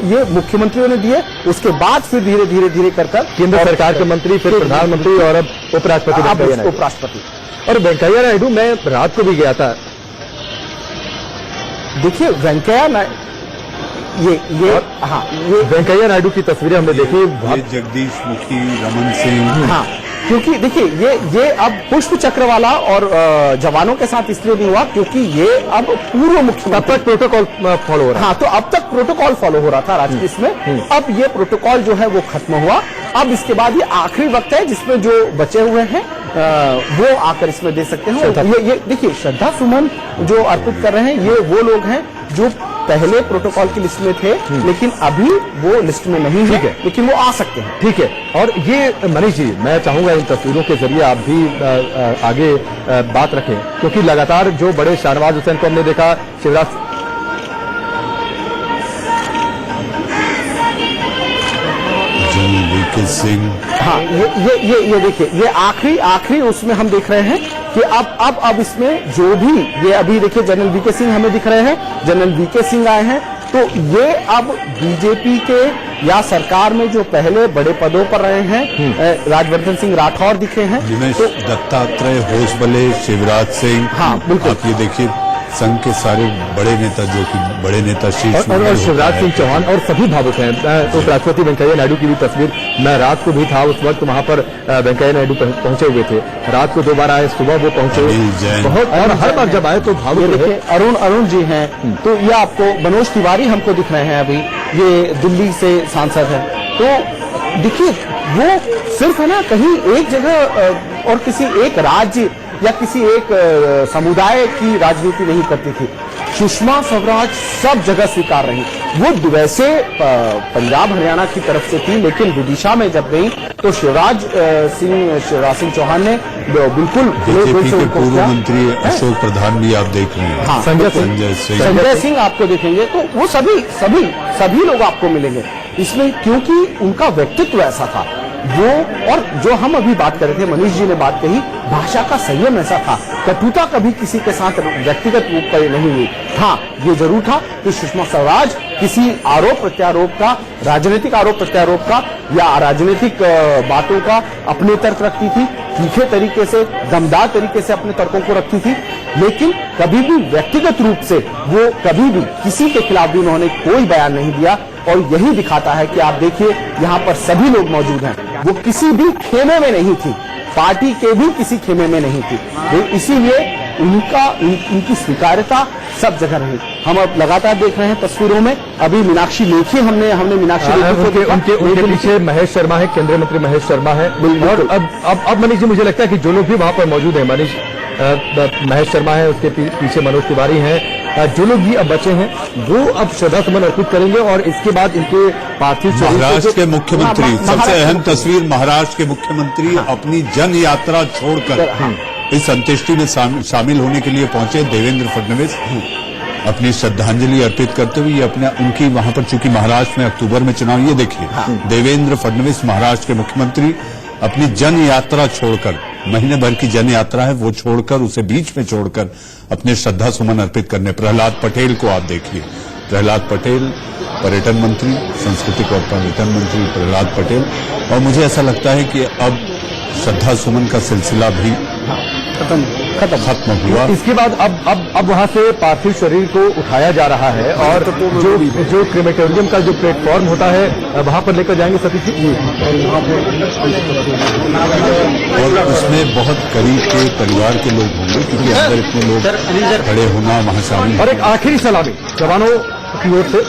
ये मुख्यमंत्रियों ने दिए, उसके बाद फिर धीरे धीरे कर केंद्र सरकार के मंत्री, फिर प्रधानमंत्री और अब उपराष्ट्रपति। और वेंकैया नायडू, मैं रात को भी गया था। देखिए, वेंकैया नायडू, ये वेंकैया नायडू की तस्वीरें हमने देखी। जगदीश मुखी, रमन सिंह, हाँ, क्योंकि देखिए ये अब पुष्प चक्र वाला और जवानों के साथ इसलिए नहीं हुआ क्योंकि ये अब पूर्व मुख्यमंत्री प्रोटोकॉल फॉलो हो रहा है। हाँ, तो अब तक प्रोटोकॉल फॉलो हो रहा था राजनीति में, अब ये प्रोटोकॉल जो है वो खत्म हुआ। अब इसके बाद ये आखिरी वक्त है जिसमें जो बचे हुए हैं वो आकर इसमें दे सकते हैं। ये देखिए श्रद्धा सुमन जो अर्पित कर रहे हैं ये वो लोग हैं जो पहले प्रोटोकॉल की लिस्ट में थे लेकिन अभी वो लिस्ट में नहीं है, लेकिन वो आ सकते हैं। ठीक है। और ये मनीष जी, मैं चाहूंगा इन तस्वीरों के जरिए आप भी आगे बात रखें, क्योंकि लगातार जो बड़े शाहनवाज हुसैन को हमने देखा, शिवराज वीके सिंह, हाँ, ये देखिए ये आखिरी उसमें हम देख रहे हैं कि अब इसमें जो भी ये अभी देखिए जनरल वीके सिंह हमें दिख रहे हैं, जनरल वीके सिंह आए हैं, तो ये अब बीजेपी के या सरकार में जो पहले बड़े पदों पर रहे हैं, राजवर्धन सिंह राठौर दिखे हैं, दिनेश तो दत्तात्रेय, होशबले, शिवराज सिंह, हाँ, बिल्कुल। आप ये देखिए संघ के सारे बड़े नेता जो कि बड़े नेता शीर्ष और शिवराज सिंह चौहान और सभी भावुक हैं। उपराष्ट्रपति वेंकैया नायडू की भी तस्वीर, मैं रात को भी था उस वक्त वहां पर, वेंकैया नायडू पहुंचे हुए थे, रात को 2 बार आए, सुबह वो पहुंचे बहुत, और हर बार जब आए तो भावुक देखिए अरुण जी हैं, तो ये आपको मनोज तिवारी हमको दिख रहे हैं, अभी ये दिल्ली से सांसद है। तो देखिए वो सिर्फ है ना कहीं एक जगह और किसी एक राज्य या किसी एक समुदाय की राजनीति नहीं करती थी, सुषमा स्वराज सब जगह स्वीकार रही। वो वैसे पंजाब हरियाणा की तरफ से थी, लेकिन विदिशा में जब गई तो शिवराज सिंह चौहान ने बिल्कुल बीजेपी के पूर्व मंत्री अशोक प्रधान भी आप देख रहे हैं, हाँ, संजय सिंह आपको देखेंगे, तो वो सभी लोग आपको मिलेंगे इसमें, क्योंकि उनका व्यक्तित्व ऐसा था वो। और जो हम अभी बात कर रहे थे, मनीष जी ने बात कही, भाषा का संयम ऐसा था, कटुता कभी किसी के साथ व्यक्तिगत रूप पर नहीं हुई। हाँ, ये जरूर था कि सुषमा स्वराज किसी आरोप प्रत्यारोप का, राजनीतिक आरोप प्रत्यारोप का या राजनीतिक बातों का अपने तर्क रखती थी, तीखे तरीके से, दमदार तरीके से अपने तर्कों को रखती थी, लेकिन कभी भी व्यक्तिगत रूप से वो कभी भी किसी के खिलाफ भी उन्होंने कोई बयान नहीं दिया। और यही दिखाता है कि आप देखिए यहाँ पर सभी लोग मौजूद हैं, वो किसी भी खेमे में नहीं थी, पार्टी के भी किसी खेमे में नहीं थी, इसीलिए उनकी स्वीकार्यता सब जगह रही। हम अब लगातार देख रहे हैं तस्वीरों में, अभी मीनाक्षी लेखी हमने मीनाक्षी लेखी उनके पीछे महेश शर्मा है, केंद्रीय मंत्री महेश शर्मा है। और अब मनीष जी, मुझे लगता है कि जो लोग भी वहां पर मौजूद हैं, महेश शर्मा है, उसके पीछे मनोज तिवारी हैं, जो लोग भी अब बचे हैं वो अब श्रद्धा सुमन अर्पित करेंगे और इसके बाद इनके पार्थिव महाराष्ट्र के मुख्यमंत्री, सबसे अहम तस्वीर, महाराष्ट्र के मुख्यमंत्री अपनी जन यात्रा छोड़कर इस अंत्येष्टि में शामिल होने के लिए पहुंचे। देवेंद्र फडणवीस अपनी श्रद्धांजलि अर्पित करते हुए अपने उनकी वहां पर, चूंकि महाराष्ट्र में अक्टूबर में चुनाव, ये देखिए देवेंद्र फडणवीस महाराष्ट्र के मुख्यमंत्री अपनी जन यात्रा छोड़कर, महीने भर की जन यात्रा है वो छोड़कर, उसे बीच में छोड़कर अपने श्रद्धा सुमन अर्पित करने। प्रहलाद पटेल को आप देखिए, प्रहलाद पटेल पर्यटन मंत्री, सांस्कृतिक और पर्यटन मंत्री प्रहलाद पटेल, और मुझे ऐसा लगता है कि अब श्रद्धा सुमन का सिलसिला भी खत्म हुआ। इसके बाद अब वहां से पार्थिव शरीर को उठाया जा रहा है और जो क्रेमेटोरियम का जो प्लेटफॉर्म होता है वहां पर लेकर जाएंगे सतीश जी, और उसमें बहुत करीब के परिवार के लोग होंगे क्योंकि अंदर इतने लोग खड़े होना वहां शामिल। और एक आखिरी सलामी जवानों की ओर से,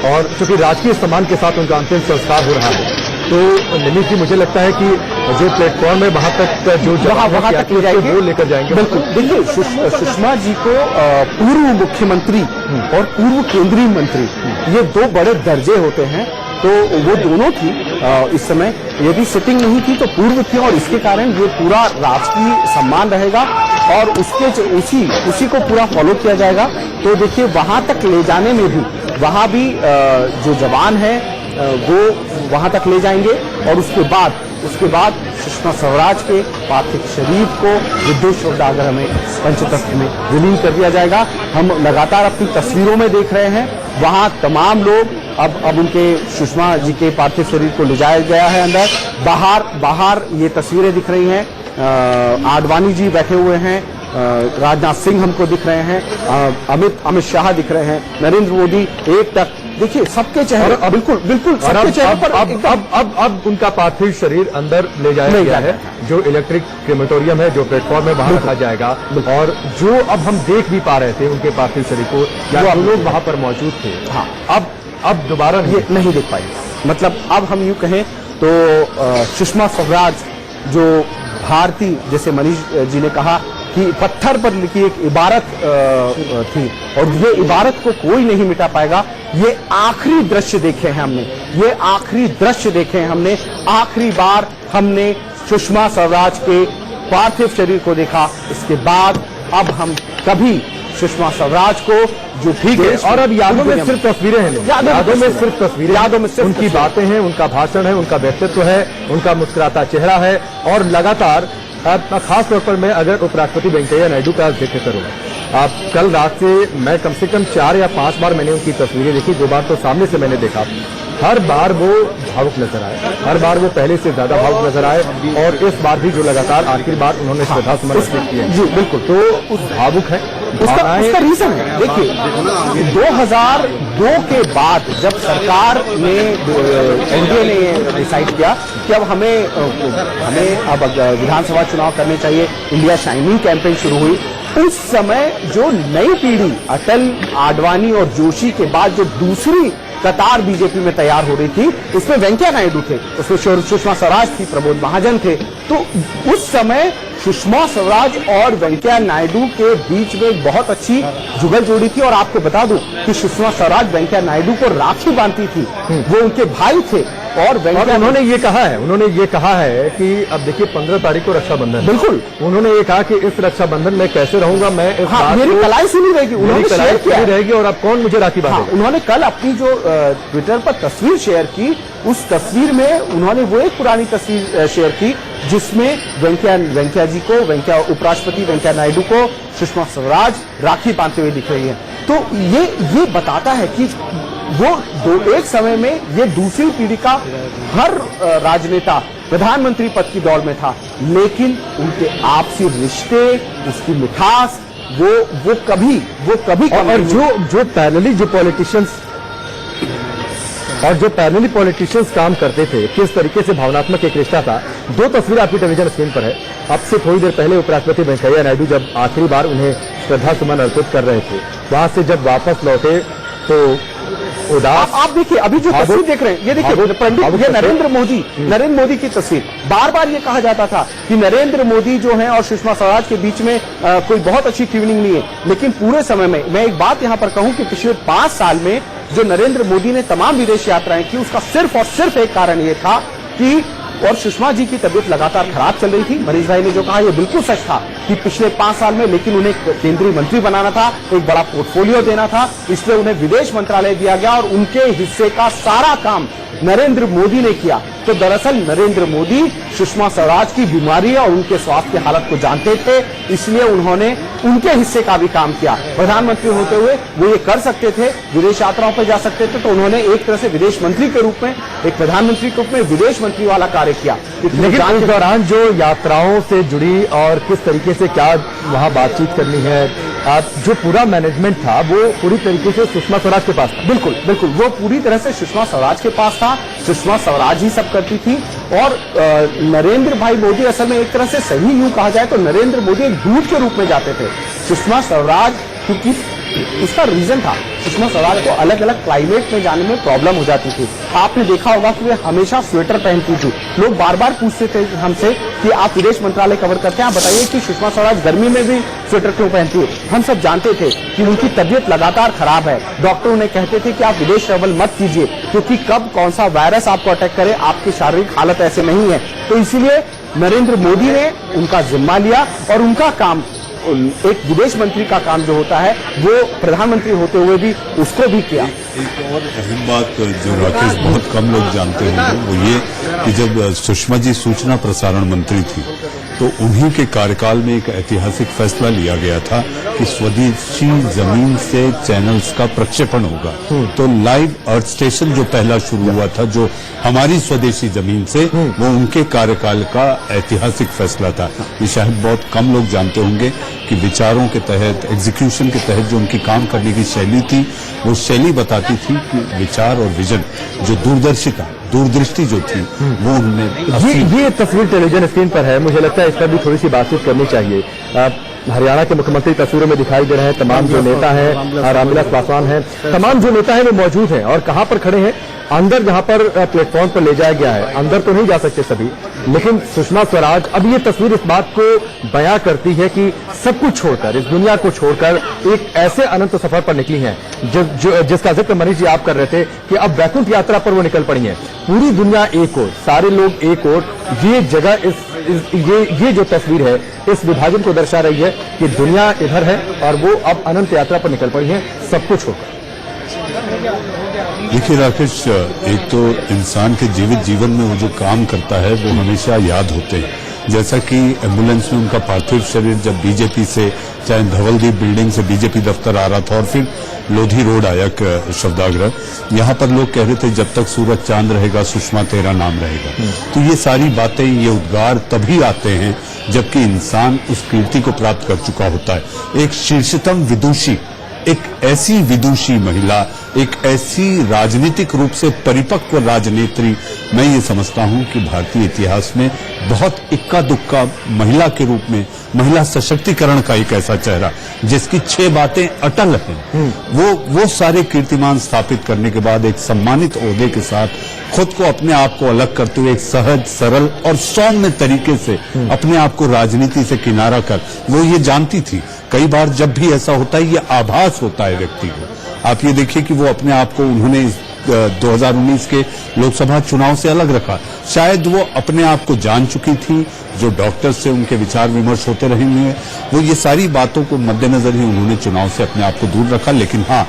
और चूंकि राजकीय सम्मान के साथ उनका अंतिम संस्कार हो रहा है, तो निमित जी मुझे लगता है कि जो प्लेटफॉर्म है वहां तक जो वहां तक ले जाएंगे, वो लेकर जाएंगे। बिल्कुल, देखिए सुषमा जी को पूर्व मुख्यमंत्री और पूर्व केंद्रीय मंत्री, ये 2 बड़े दर्जे होते हैं, तो वो दोनों थी इस समय, यदि सिटिंग नहीं थी तो पूर्व थी, और इसके कारण ये पूरा राजकीय सम्मान रहेगा और उसी को पूरा फॉलो किया जाएगा। तो देखिए वहां तक ले जाने में भी, वहां भी जो जवान है वो वहां तक ले जाएंगे, और उसके बाद सुषमा स्वराज के पार्थिव शरीर को विद्युत शोधागार में पंचतत्व में विलीन कर दिया जाएगा। हम लगातार अपनी तस्वीरों में देख रहे हैं, वहां तमाम लोग अब उनके सुषमा जी के पार्थिव शरीर को ले जाया गया है अंदर। बाहर ये तस्वीरें दिख रही हैं, आडवाणी जी बैठे हुए हैं, राजनाथ सिंह हमको दिख रहे हैं, अमित शाह दिख रहे हैं, नरेंद्र मोदी एक टक देखिए सबके चेहरे, बिल्कुल बिल्कुल सबके चेहरे पर अब उनका पार्थिव शरीर अंदर ले जाया गया है, जो इलेक्ट्रिक क्रेमेटोरियम है, जो प्लेटफॉर्म है, वहां रखा जाएगा। और जो अब हम देख भी पा रहे थे उनके पार्थिव शरीर को, जो लोग वहां पर मौजूद थे, हाँ, अब दोबारा ये नहीं देख पाएंगे। मतलब अब हम यूं कहें तो सुषमा स्वराज जो भारती, जैसे मनीष जी ने कहा कि पत्थर पर लिखी एक इबारत थी, और ये इबारत को कोई नहीं मिटा पाएगा। ये आखिरी दृश्य देखे हैं हमने, ये आखिरी दृश्य देखे हैं हमने, आखिरी बार हमने सुषमा स्वराज के पार्थिव शरीर को देखा। इसके बाद अब हम कभी सुषमा स्वराज को जो ठीक है, और अब यादों में सिर्फ तस्वीरें हैं, यादों में सिर्फ तस्वीरें, यादों में सिर्फ उनकी बातें हैं, उनका भाषण है, उनका व्यक्तित्व है, उनका मुस्कुराता चेहरा है। और लगातार खास तौर पर मैं अगर उपराष्ट्रपति वेंकैया नायडू का जिक्र करूंगा, आप कल रात से मैं कम से कम 4 या 5 बार मैंने उनकी तस्वीरें देखी, 2 बार तो सामने से मैंने देखा। हर बार वो भावुक नजर आए, हर बार वो पहले से ज्यादा भावुक नजर आए, और इस बार भी जो लगातार आखिरी बार उन्होंने श्रद्धा सुमन अर्पित किए जी बिल्कुल, तो उस भावुक है। उसका रीजन है, देखिए 2002 के बाद जब सरकार ने, एनडीए ने डिसाइड किया कि अब हमें अब विधानसभा चुनाव करने चाहिए, इंडिया शाइनिंग कैंपेन शुरू हुई। उस समय जो नई पीढ़ी अटल, आडवाणी और जोशी के बाद जो दूसरी कतार बीजेपी में तैयार हो रही थी, उसमें वेंकैया नायडू थे, उसमें सुषमा स्वराज थी, प्रमोद महाजन थे। तो उस समय सुषमा स्वराज और वेंकैया नायडू के बीच में एक बहुत अच्छी जुगल जोड़ी थी। और आपको बता दूं कि सुषमा स्वराज वेंकैया नायडू को राखी बांधती थी, वो उनके भाई थे। और उन्होंने ये कहा है कि अब देखिए 15 तारीख को रक्षाबंधन, बिल्कुल उन्होंने ये कहा कि इस रक्षाबंधन में कैसे रहूंगा मैं, इस मेरी कलाई सुनी रहेगी, उन्होंने शेयर किया रहेगी, और अब कौन मुझे राखी बांधेगा। उन्होंने कल अपनी जो ट्विटर पर तस्वीर शेयर की, उस तस्वीर में उन्होंने वो एक पुरानी तस्वीर शेयर की जिसमें वेंकैया जी को, उपराष्ट्रपति वेंकैया नायडू को सुषमा स्वराज राखी बांधते हुए दिख रही है। तो ये बताता है कि वो एक समय में ये दूसरी पीढ़ी का हर राजनेता प्रधानमंत्री पद की दौड़ में था, लेकिन उनके आपसी रिश्ते, उसकी मिठास, वो कभी और जो पैरेलली पॉलिटिशियंस काम करते थे, किस तरीके से भावनात्मक एक रिश्ता था। 2 तस्वीर आपकी टेलीविजन स्क्रीन पर है। अब से थोड़ी देर पहले उपराष्ट्रपति वेंकैया नायडू जब आखिरी बार उन्हें श्रद्धा सुमन अर्पित कर रहे थे, वहां से जब वापस लौटे तो उदास। आप देखिए अभी जो तस्वीर देख रहे हैं, ये देखिए पंडित, ये नरेंद्र मोदी की तस्वीर। बार बार ये कहा जाता था कि नरेंद्र मोदी जो है और सुषमा स्वराज के बीच में कोई बहुत अच्छी ट्यूनिंग नहीं है, लेकिन पूरे समय में मैं एक बात यहां पर कहूं कि पिछले 5 साल में जो नरेंद्र मोदी ने तमाम विदेश यात्राएं की, उसका सिर्फ और सिर्फ एक कारण ये था कि, और सुषमा जी की तबीयत लगातार खराब चल रही थी। मनीष भाई ने जो कहा, यह बिल्कुल सच था कि पिछले 5 साल में, लेकिन उन्हें केंद्रीय मंत्री बनाना था, एक बड़ा पोर्टफोलियो देना था, इसलिए उन्हें विदेश मंत्रालय दिया गया और उनके हिस्से का सारा काम नरेंद्र मोदी ने किया। तो दरअसल नरेंद्र मोदी सुषमा स्वराज की बीमारी और उनके स्वास्थ्य की हालत को जानते थे, इसलिए उन्होंने उनके हिस्से का भी काम किया। प्रधानमंत्री होते हुए वो ये कर सकते थे, विदेश यात्राओं पर जा सकते थे, तो उन्होंने एक तरह से विदेश मंत्री के रूप में, एक प्रधानमंत्री के रूप में विदेश मंत्री वाला कार्य किया। लेकिन उस दौरान जो यात्राओं से जुड़ी और किस तरीके से क्या वहां बातचीत करनी है, जो पूरा मैनेजमेंट था वो पूरी तरीके से सुषमा स्वराज के पास था। बिल्कुल वो पूरी तरह से सुषमा स्वराज के पास था। सुषमा स्वराज ही सब करती थी। और नरेंद्र भाई मोदी असल में एक तरह से सही यूं कहा जाए तो नरेंद्र मोदी एक दूत के रूप में जाते थे। सुषमा स्वराज, क्योंकि इसका रीजन था, सुषमा स्वराज को अलग अलग क्लाइमेट में जाने में प्रॉब्लम हो जाती थी। आपने देखा होगा कि वे हमेशा स्वेटर पहनती थी। लोग बार बार पूछते थे हमसे कि आप विदेश मंत्रालय कवर करते हैं, आप बताइए कि सुषमा स्वराज गर्मी में भी स्वेटर क्यों पहनती है। हम सब जानते थे कि उनकी तबीयत लगातार खराब है। डॉक्टर उन्हें कहते थे कि आप विदेश ट्रेवल मत कीजिए, क्योंकि कब कौन सा वायरस आपको अटैक करे, आपकी शारीरिक हालत ऐसे नहीं है। तो इसीलिए नरेंद्र मोदी ने उनका जिम्मा लिया और उनका काम, एक विदेश मंत्री का काम जो होता है वो प्रधानमंत्री होते हुए भी उसको भी किया। एक और अहम बात जो राकेश बहुत कम लोग जानते होंगे वो ये कि जब सुषमा जी सूचना प्रसारण मंत्री थी तो उन्हीं के कार्यकाल में एक ऐतिहासिक फैसला लिया गया था कि स्वदेशी जमीन से चैनल्स का प्रक्षेपण होगा। तो लाइव अर्थ स्टेशन जो पहला शुरू हुआ था जो हमारी स्वदेशी जमीन से, वो उनके कार्यकाल का ऐतिहासिक फैसला था। ये शायद बहुत कम लोग जानते होंगे कि उनकी विचारों के तहत, एग्जीक्यूशन के तहत जो उनकी काम करने की शैली थी, वो शैली बताती थी कि विचार और विजन, जो दूरदर्शिता, दूरदृष्टि जो थी, वो उनमें ये तस्वीर टेलीविजन स्क्रीन पर है। मुझे लगता है इस पर भी थोड़ी सी बातचीत करनी चाहिए। हरियाणा के मुख्यमंत्री तस्वीरों में दिखाई दे रहे हैं। तमाम जो नेता हैं, रामविलास पासवान हैं, तमाम जो नेता हैं वो मौजूद हैं। और कहां पर खड़े हैं? अंदर जहां पर प्लेटफॉर्म पर ले जाया गया है, अंदर तो नहीं जा सकते सभी, लेकिन सुषमा स्वराज, अब ये तस्वीर इस बात को बयां करती है कि सब कुछ छोड़कर, इस दुनिया को छोड़कर एक ऐसे अनंत सफर पर निकली हैं जिसका जिक्र मनीष जी आप कर रहे थे कि अब वैकुंठ यात्रा पर वो निकल पड़ी हैं। पूरी दुनिया एक ओर, सारे लोग एक ओर। ये जगह ये जो तस्वीर है इस विभाजन को दर्शा रही है कि दुनिया इधर है और वो अब अनंत यात्रा पर निकल पड़ी है, सब कुछ होकर। देखिए राकेश, एक तो इंसान के जीवित जीवन में वो जो काम करता है वो हमेशा याद होते हैं। जैसा कि एम्बुलेंस में उनका पार्थिव शरीर जब बीजेपी से, चाहे धवलदीप बिल्डिंग से बीजेपी दफ्तर आ रहा था और फिर लोधी रोड आया शवदाग्रह, यहाँ पर लोग कह रहे थे जब तक सूरज चांद रहेगा सुषमा तेरा नाम रहेगा। तो ये सारी बातें, ये उद्गार तभी आते हैं जबकि इंसान उस कीर्ति को प्राप्त कर चुका होता है। एक शीर्षतम विदुषी, एक ऐसी विदुषी महिला, एक ऐसी राजनीतिक रूप से परिपक्व राजनेत्री, मैं ये समझता हूं कि भारतीय इतिहास में बहुत इक्का दुक्का महिला के रूप में, महिला सशक्तिकरण का एक ऐसा चेहरा जिसकी 6 बातें अटल हैं, वो सारे कीर्तिमान स्थापित करने के बाद एक सम्मानित ओहदे के साथ खुद को, अपने आप को अलग करते हुए एक सहज, सरल और सौम्य तरीके से अपने आप को राजनीति से किनारा कर, वो ये जानती थी। कई बार जब भी ऐसा होता है, ये आभास होता है व्यक्ति को। आप ये देखिए कि वो अपने आप को, उन्होंने 2019 के लोकसभा चुनाव से अलग रखा। शायद वो अपने आप को जान चुकी थी, जो डॉक्टर से उनके विचार विमर्श होते रहेंगे, वो ये सारी बातों को मद्देनजर ही उन्होंने चुनाव से अपने आप को दूर रखा। लेकिन हाँ,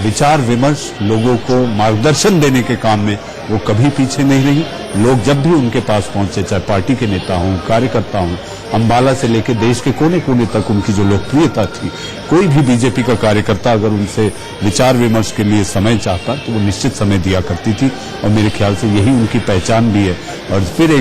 विचार विमर्श, लोगों को मार्गदर्शन देने के काम में वो कभी पीछे नहीं रही। लोग जब भी उनके पास पहुंचे, चाहे पार्टी के नेता हों, कार्यकर्ता हों, अंबाला से लेकर देश के कोने कोने तक उनकी जो लोकप्रियता थी, कोई भी बीजेपी का कार्यकर्ता अगर उनसे विचार विमर्श के लिए समय चाहता तो वो निश्चित समय दिया करती थी। और मेरे ख्याल से यही उनकी पहचान भी है। और फिर एक